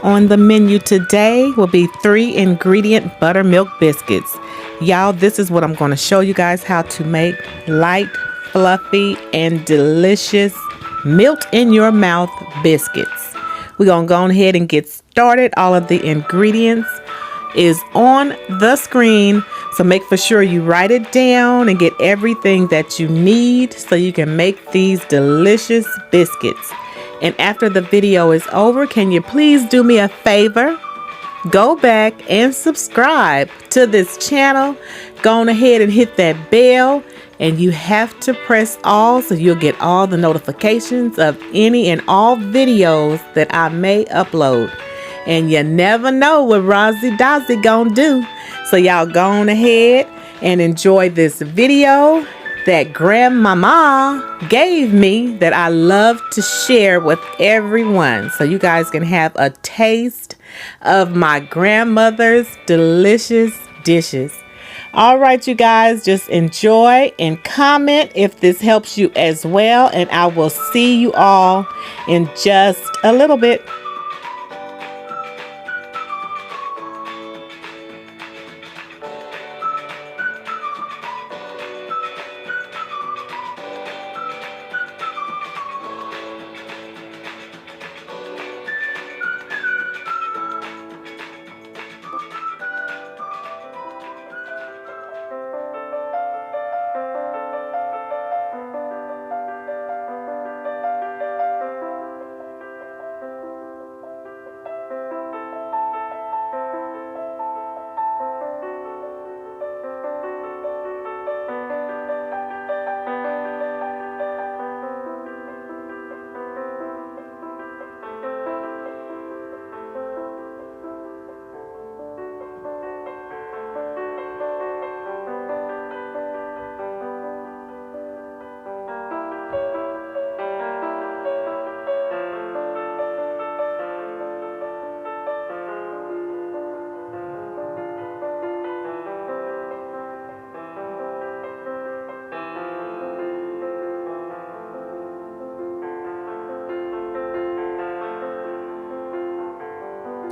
On the menu today will be 3-ingredient buttermilk biscuits. Y'all, this is what I'm going to show you guys how to make light, fluffy, and delicious melt in your mouth biscuits. We're going to go ahead and get started. All of the ingredients is on the screen, so make for sure you write it down and get everything that you need so you can make these delicious biscuits. And after the video is over, can you please do me a favor? Go back and subscribe to this channel. Go on ahead and hit that bell, and you have to press all so you'll get all the notifications of any and all videos that I may upload. And you never know what ROZZY gonna do. So y'all go on ahead and enjoy this video that grandmama gave me that I love to share with everyone, so you guys can have a taste of my grandmother's delicious dishes. All right, you guys, just enjoy and comment if this helps you as well, and I will see you all in just a little bit.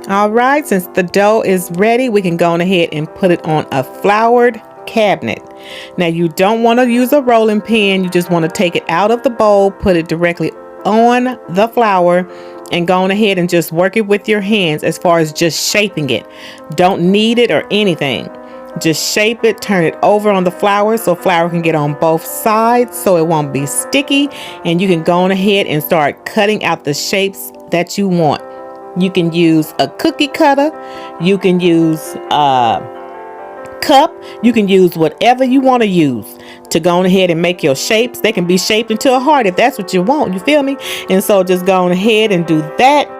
All right, since the dough is ready, we can go on ahead and put it on a floured cabinet. Now, you don't want to use a rolling pin. You just want to take it out of the bowl, put it directly on the flour, and go on ahead and just work it with your hands as far as just shaping it. Don't knead it or anything. Just shape it, turn it over on the flour so flour can get on both sides so it won't be sticky, and you can go on ahead and start cutting out the shapes that you want. You can use a cookie cutter, you can use a cup, you can use whatever you want to use to go on ahead and make your shapes. They can be shaped into a heart if that's what you want, you feel me? And so just go on ahead and do that.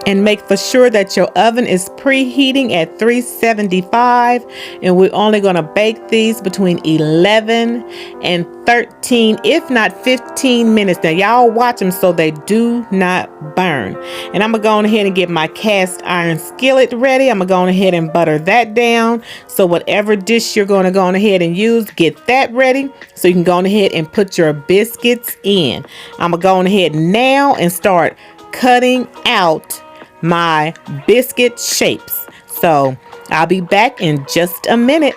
And make for sure that your oven is preheating at 375, and we're only going to bake these between 11 and 13, if not 15 minutes. Now y'all watch them so they do not burn. And I'm gonna go on ahead and get my cast iron skillet ready. I'm gonna go on ahead and butter that down. So whatever dish you're going to go on ahead and use, get that ready so you can go on ahead and put your biscuits in. I'm gonna go on ahead now and start cutting out my biscuit shapes. So I'll be back in just a minute.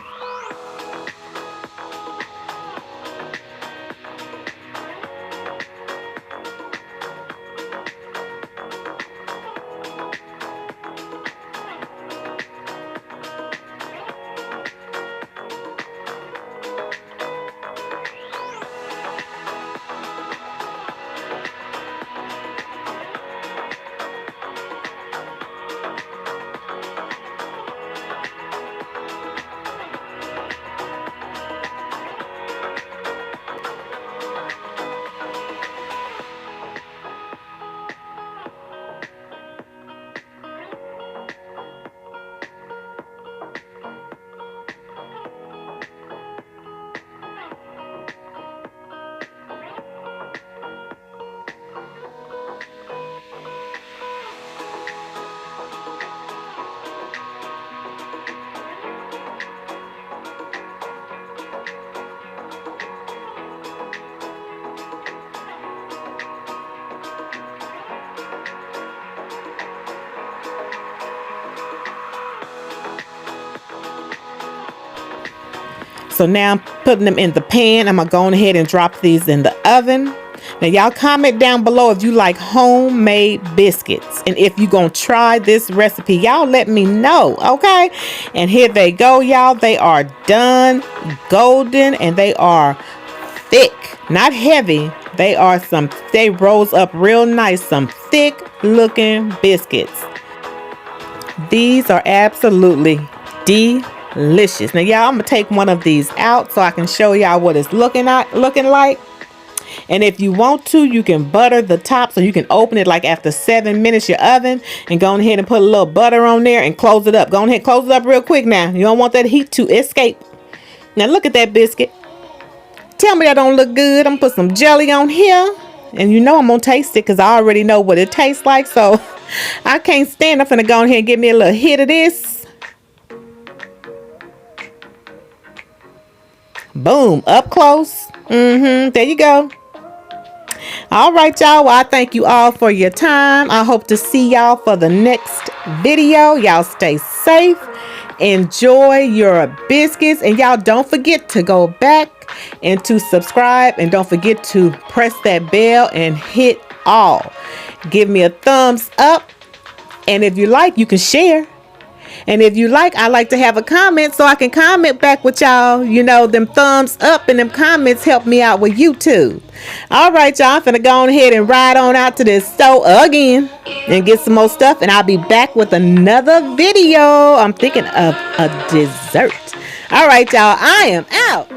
So now I'm putting them in the pan. I'm gonna go ahead and drop these in the oven. Now y'all comment down below if you like homemade biscuits, and if you gonna try this recipe, y'all let me know, okay? And here they go, y'all. They are done, golden, and they are thick, not heavy. They rose up real nice, some thick looking biscuits. These are absolutely delicious. Now y'all, I'm gonna take one of these out so I can show y'all what it's looking like. And if you want to, you can butter the top, so you can open it like after 7 minutes your oven, and go ahead and put a little butter on there and close it up. Go ahead, close it up real quick now. You don't want that heat to escape. Now look at that biscuit. Tell me that don't look good. I'm gonna put some jelly on here, and you know I'm gonna taste it because I already know what it tastes like, so I can't stand. I'm finna go ahead and give me a little hit of this. Boom, up close. There you go. All right, y'all. Well, I thank you all for your time. I hope to see y'all for the next video. Y'all stay safe. Enjoy your biscuits. And y'all don't forget to go back and to subscribe. And don't forget to press that bell and hit all. Give me a thumbs up. And if you like, you can share. And if you like, I like to have a comment so I can comment back with y'all. You know, them thumbs up and them comments help me out with YouTube. All right, y'all. I'm finna go ahead and ride on out to this store again and get some more stuff. And I'll be back with another video. I'm thinking of a dessert. All right, y'all. I am out.